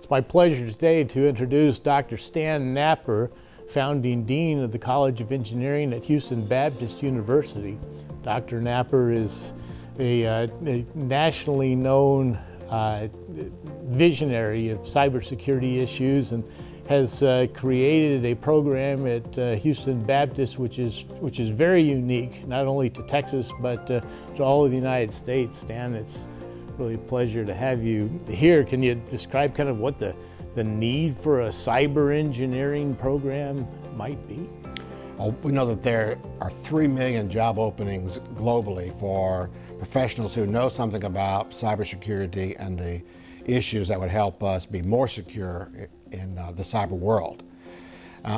It's my pleasure today to introduce Dr. Stan Napper, founding dean of the College of Engineering at Houston Baptist University. Dr. Napper is a nationally known visionary of cybersecurity issues and has created a program at Houston Baptist which is very unique, not only to Texas but to all of the United States. Stan, it's really a pleasure to have you here. Can you describe kind of what the need for a cyber engineering program might be? We know that there are 3 million job openings globally for professionals who know something about cybersecurity and the issues that would help us be more secure in the cyber world.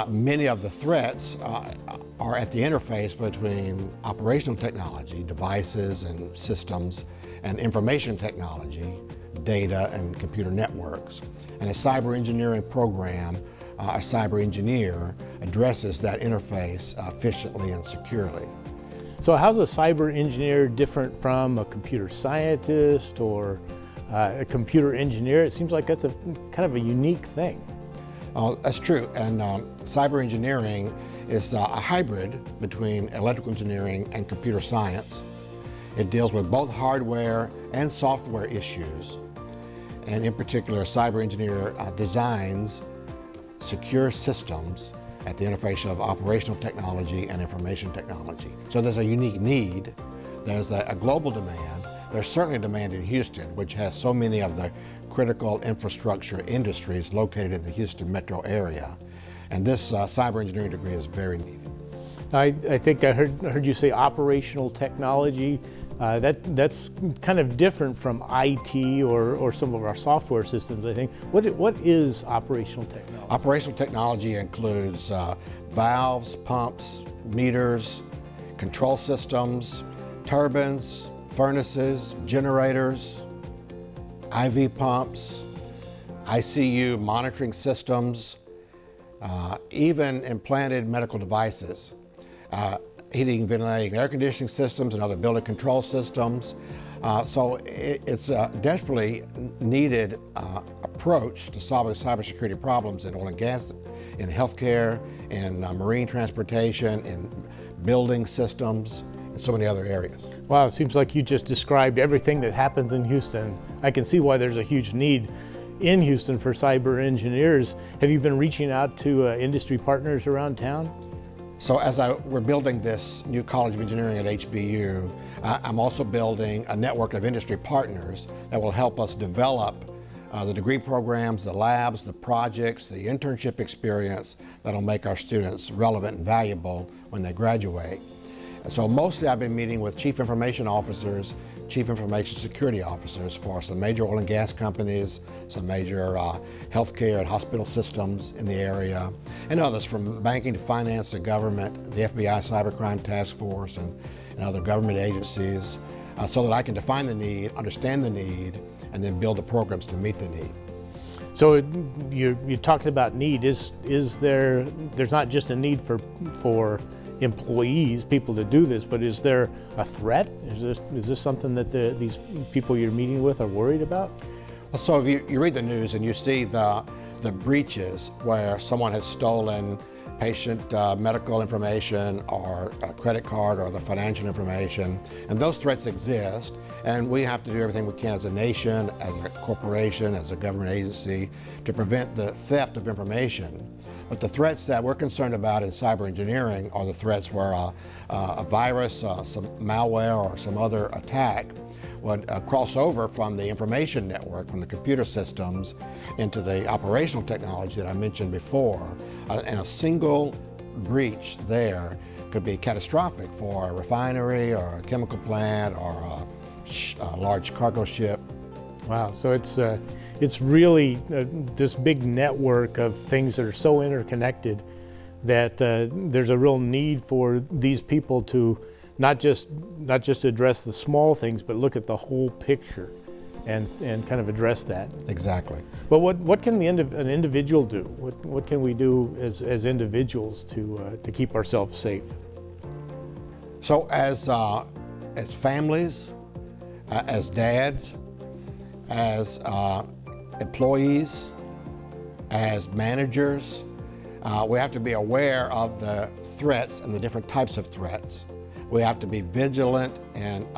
Many of the threats are at the interface between operational technology, devices and systems, and information technology, data and computer networks. And a cyber engineering program, a cyber engineer, addresses that interface efficiently and securely. So how's a cyber engineer different from a computer scientist or a computer engineer? It seems like that's a kind of a unique thing. That's true, and cyber engineering is a hybrid between electrical engineering and computer science. It deals with both hardware and software issues, and in particular, a cyber engineer designs secure systems at the interface of operational technology and information technology. So there's a unique need. There's a global demand. There's certainly a demand in Houston, which has so many of the critical infrastructure industries located in the Houston metro area. And this cyber engineering degree is very needed. I think I heard you say operational technology. That's kind of different from IT or some of our software systems, I think. What is operational technology? Operational technology includes valves, pumps, meters, control systems, turbines, furnaces, generators, IV pumps, ICU monitoring systems, even implanted medical devices, heating, ventilating, air conditioning systems, and other building control systems. So it's a desperately needed approach to solving cybersecurity problems in oil and gas, in healthcare, in marine transportation, in building systems, and so many other areas. Wow, it seems like you just described everything that happens in Houston. I can see why there's a huge need in Houston for cyber engineers. Have you been reaching out to industry partners around town? So as we're building this new College of Engineering at HBU, I'm also building a network of industry partners that will help us develop the degree programs, the labs, the projects, the internship experience that'll make our students relevant and valuable when they graduate. So mostly I've been meeting with chief information officers, chief information security officers for some major oil and gas companies, some major healthcare and hospital systems in the area, and others from banking to finance to government, the FBI Cybercrime Task Force, and other government agencies, so that I can define the need, understand the need, and then build the programs to meet the need. So you're talking about need. There's not just a need for employees, people to do this, but is there a threat? Is this something that these people you're meeting with are worried about? Well, so if you read the news and you see the breaches where someone has stolen patient medical information or a credit card or the financial information, and those threats exist, and we have to do everything we can as a nation, as a corporation, as a government agency to prevent the theft of information. But the threats that we're concerned about in cyber engineering are the threats where a virus, some malware, or some other attack would cross over from the information network, from the computer systems, into the operational technology that I mentioned before. And a single breach there could be catastrophic for a refinery or a chemical plant or a large cargo ship. Wow, so it's really this big network of things that are so interconnected that there's a real need for these people to not just address the small things, but look at the whole picture and kind of address that. Exactly. But what can an individual do? What can we do as individuals to keep ourselves safe? So as families, as dads, as employees, as managers, we have to be aware of the threats and the different types of threats. We have to be vigilant in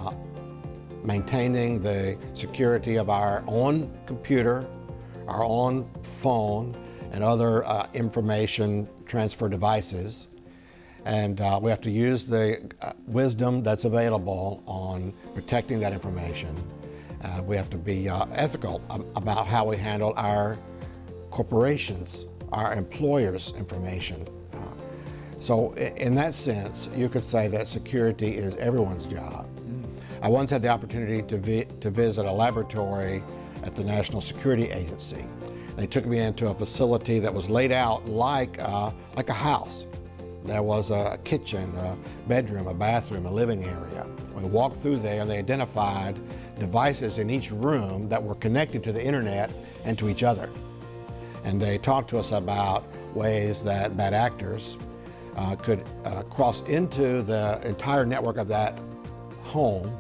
maintaining the security of our own computer, our own phone, and other information transfer devices. And we have to use the wisdom that's available on protecting that information. We have to be ethical about how we handle our corporations, our employers' information. So in that sense, you could say that security is everyone's job. I once had the opportunity to visit a laboratory at the National Security Agency. They took me into a facility that was laid out like a house. There was a kitchen, a bedroom, a bathroom, a living area. We walked through there and they identified devices in each room that were connected to the internet and to each other. And they talked to us about ways that bad actors could cross into the entire network of that home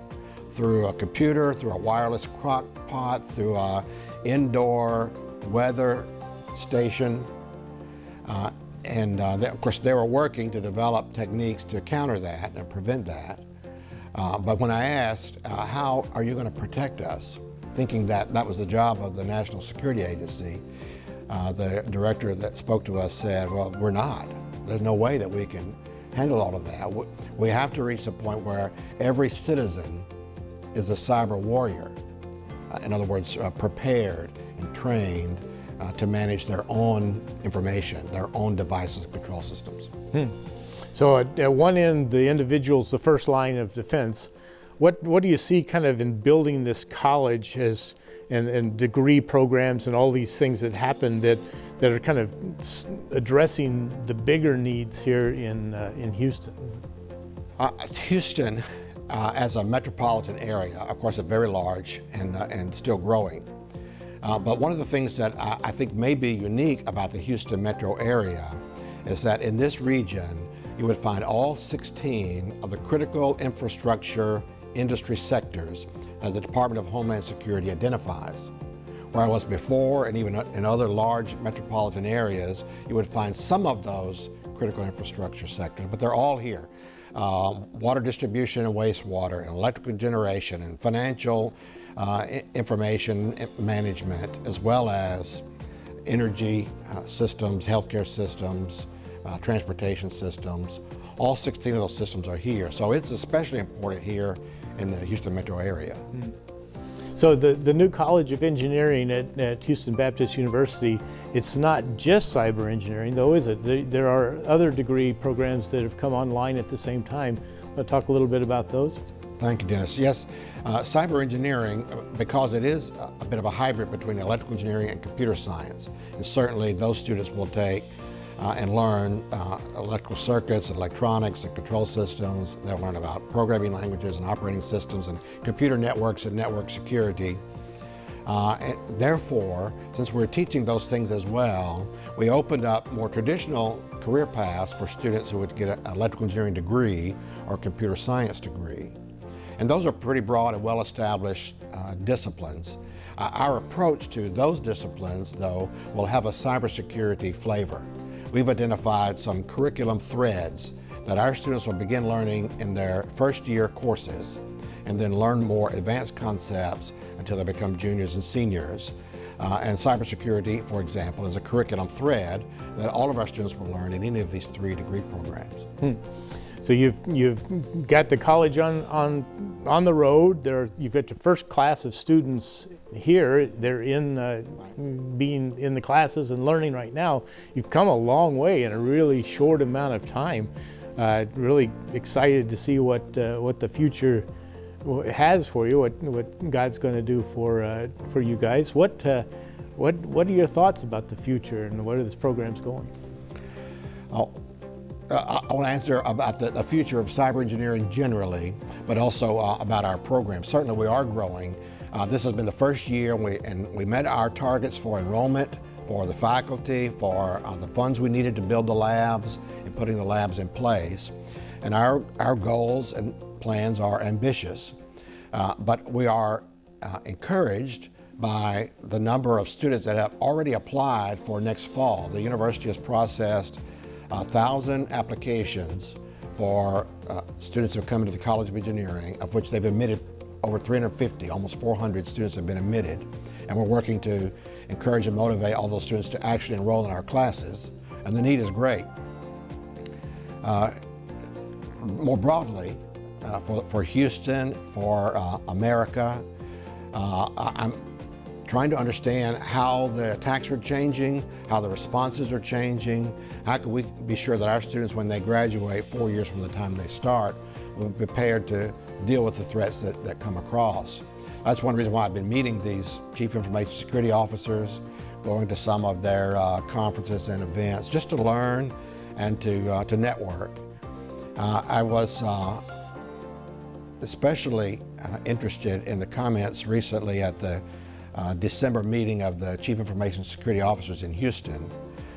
through a computer, through a wireless crock pot, through an indoor weather station. Of course, they were working to develop techniques to counter that and prevent that. But when I asked, how are you going to protect us, thinking that that was the job of the National Security Agency, the director that spoke to us said, well, we're not. There's no way that we can handle all of that. We have to reach the point where every citizen is a cyber warrior. In other words, prepared and trained to manage their own information, their own devices and control systems. So at one end, the individual's the first line of defense. What do you see kind of in building this college and degree programs and all these things that happen that are kind of addressing the bigger needs here in Houston? Houston, as a metropolitan area, of course, is very large and still growing. But one of the things that I think may be unique about the Houston metro area is that in this region, you would find all 16 of the critical infrastructure industry sectors that the Department of Homeland Security identifies. Whereas before, and even in other large metropolitan areas, you would find some of those critical infrastructure sectors, but they're all here. Water distribution and wastewater, and electrical generation, and financial information management, as well as energy systems, healthcare systems, transportation systems. All 16 of those systems are here. So it's especially important here in the Houston metro area. So the new College of Engineering at Houston Baptist University, it's not just cyber engineering though, is it? There are other degree programs that have come online at the same time. Want to talk a little bit about those? Thank you, Dennis. Yes, cyber engineering, because it is a bit of a hybrid between electrical engineering and computer science, and certainly those students will take and learn electrical circuits, electronics, and control systems. They'll learn about programming languages and operating systems and computer networks and network security. And therefore, since we're teaching those things as well, we opened up more traditional career paths for students who would get an electrical engineering degree or computer science degree. And those are pretty broad and well-established disciplines. Our approach to those disciplines, though, will have a cybersecurity flavor. We've identified some curriculum threads that our students will begin learning in their first year courses and then learn more advanced concepts until they become juniors and seniors. And cybersecurity, for example, is a curriculum thread that all of our students will learn in any of these 3 degree programs. So you've got the college on the road. You've got your first class of students here. They're being in the classes and learning right now. You've come a long way in a really short amount of time. Really excited to see what the future has for you. What God's going to do for you guys. What are your thoughts about the future and where this program's going? I want to answer about the future of cyber engineering generally, but also about our program. Certainly we are growing. This has been the first year and we met our targets for enrollment, for the faculty, for the funds we needed to build the labs and putting the labs in place. And our goals and plans are ambitious, but we are encouraged by the number of students that have already applied for next fall. The university has processed 1,000 applications for students who have come into the College of Engineering, of which they've admitted over 350, almost 400 students have been admitted. And we're working to encourage and motivate all those students to actually enroll in our classes. And the need is great. More broadly, for Houston, for America, I'm trying to understand how the attacks are changing, how the responses are changing, how can we be sure that our students, when they graduate 4 years from the time they start, will be prepared to deal with the threats that come across. That's one reason why I've been meeting these Chief Information Security Officers, going to some of their conferences and events, just to learn and to network. I was especially interested in the comments recently at the December meeting of the Chief Information Security Officers in Houston.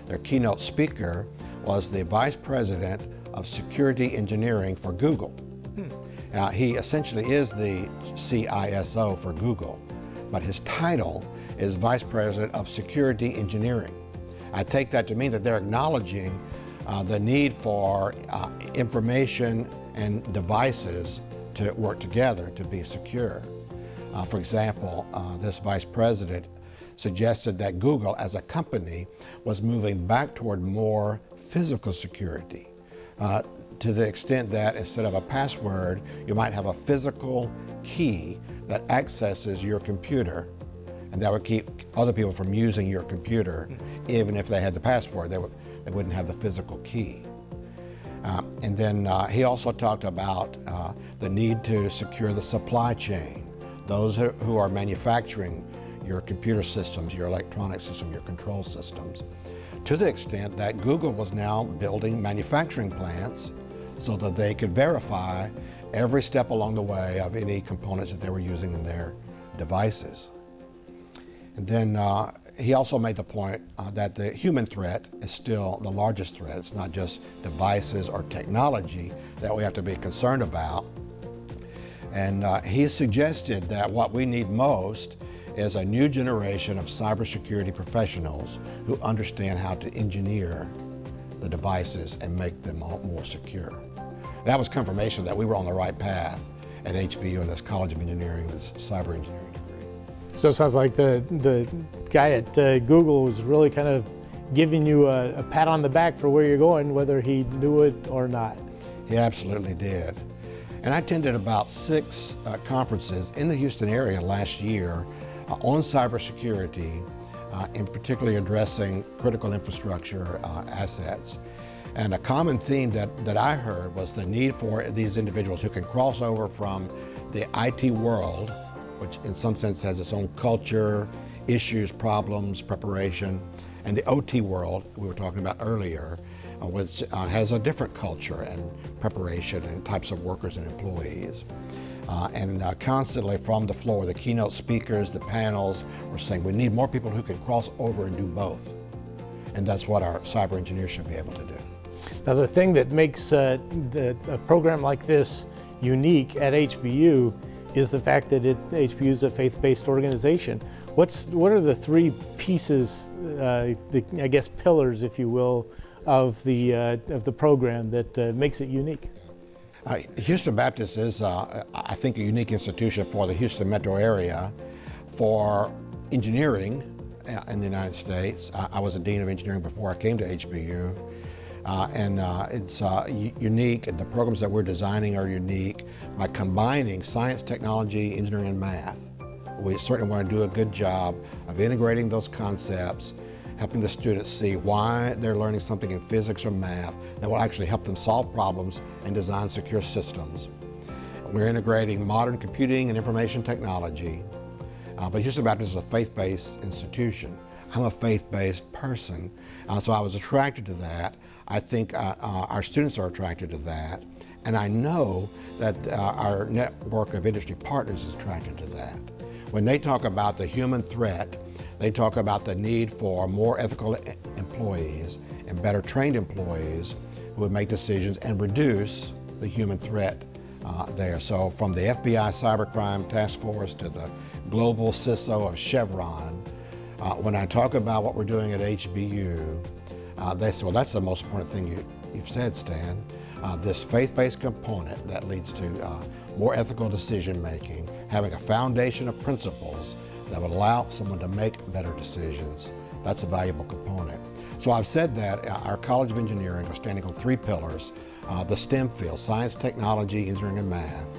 Their keynote speaker was the Vice President of Security Engineering for Google. He essentially is the CISO for Google, but his title is Vice President of Security Engineering. I take that to mean that they're acknowledging the need for information and devices to work together to be secure. For example, this vice president suggested that Google as a company was moving back toward more physical security, to the extent that instead of a password, you might have a physical key that accesses your computer, and that would keep other people from using your computer. Even if they had the password, they wouldn't have the physical key. And then he also talked about the need to secure the supply chain. Those who are manufacturing your computer systems, your electronic system, your control systems, to the extent that Google was now building manufacturing plants so that they could verify every step along the way of any components that they were using in their devices. And then he also made the point that the human threat is still the largest threat. It's not just devices or technology that we have to be concerned about. And he suggested that what we need most is a new generation of cybersecurity professionals who understand how to engineer the devices and make them more secure. That was confirmation that we were on the right path at HBU in this College of Engineering, this cyber engineering degree. So it sounds like the guy at Google was really kind of giving you a pat on the back for where you're going, whether he knew it or not. He absolutely did. And I attended about 6 conferences in the Houston area last year on cybersecurity, in particularly addressing critical infrastructure assets. And a common theme that I heard was the need for these individuals who can cross over from the IT world, which in some sense has its own culture, issues, problems, preparation, and the OT world we were talking about earlier, which has a different culture and preparation and types of workers and employees. And constantly from the floor, the keynote speakers, the panels were saying we need more people who can cross over and do both. And that's what our cyber engineers should be able to do. Now the thing that makes a program like this unique at HBU is the fact that HBU is a faith-based organization. What are the 3 pieces, I guess pillars, if you will, of the program that makes it unique? Houston Baptist is, I think, a unique institution for the Houston metro area for engineering in the United States. I was a dean of engineering before I came to HBU. And it's unique. The programs that we're designing are unique by combining science, technology, engineering, and math. We certainly want to do a good job of integrating those concepts, helping the students see why they're learning something in physics or math that will actually help them solve problems and design secure systems. We're integrating modern computing and information technology, but Houston Baptist is a faith-based institution. I'm a faith-based person, so I was attracted to that. I think our students are attracted to that, and I know that our network of industry partners is attracted to that. When they talk about the human threat, they talk about the need for more ethical employees and better trained employees who would make decisions and reduce the human threat there. So from the FBI Cybercrime Task Force to the global CISO of Chevron, when I talk about what we're doing at HBU, they say, well, that's the most important thing you've said, Stan. This faith-based component that leads to more ethical decision making, having a foundation of principles that would allow someone to make better decisions. That's a valuable component. So I've said that our College of Engineering are standing on 3 pillars: the STEM field, science, technology, engineering, and math;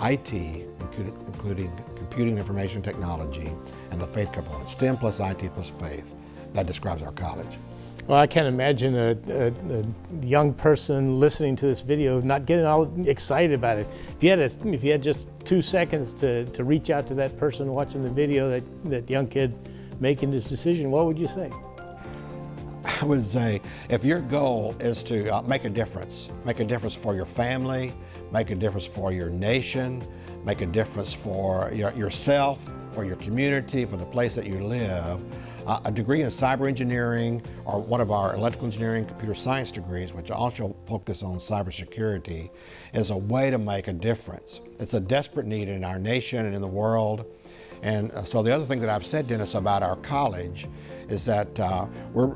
IT, including computing, information technology; and the faith component. STEM plus IT plus faith. That describes our college. Well, I can't imagine a young person listening to this video not getting all excited about it. If you had just 2 seconds to reach out to that person watching the video, that young kid making this decision, what would you say? I would say, if your goal is to make a difference for your family, make a difference for your nation, make a difference for yourself, for your community, for the place that you live, a degree in cyber engineering or one of our electrical engineering, computer science degrees, which also focus on cybersecurity, is a way to make a difference. It's a desperate need in our nation and in the world. And so the other thing that I've said, Dennis, about our college is that we're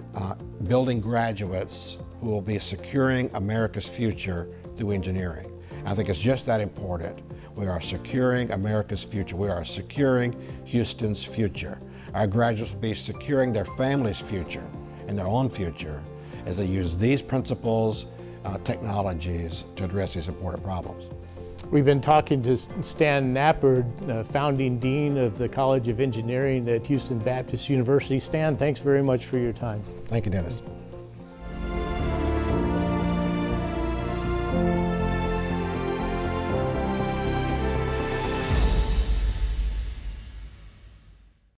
building graduates who will be securing America's future through engineering. I think it's just that important. We are securing America's future. We are securing Houston's future. Our graduates will be securing their family's future and their own future as they use these principles, technologies to address these important problems. We've been talking to Stan Nappard, founding dean of the College of Engineering at Houston Baptist University. Stan, thanks very much for your time. Thank you, Dennis.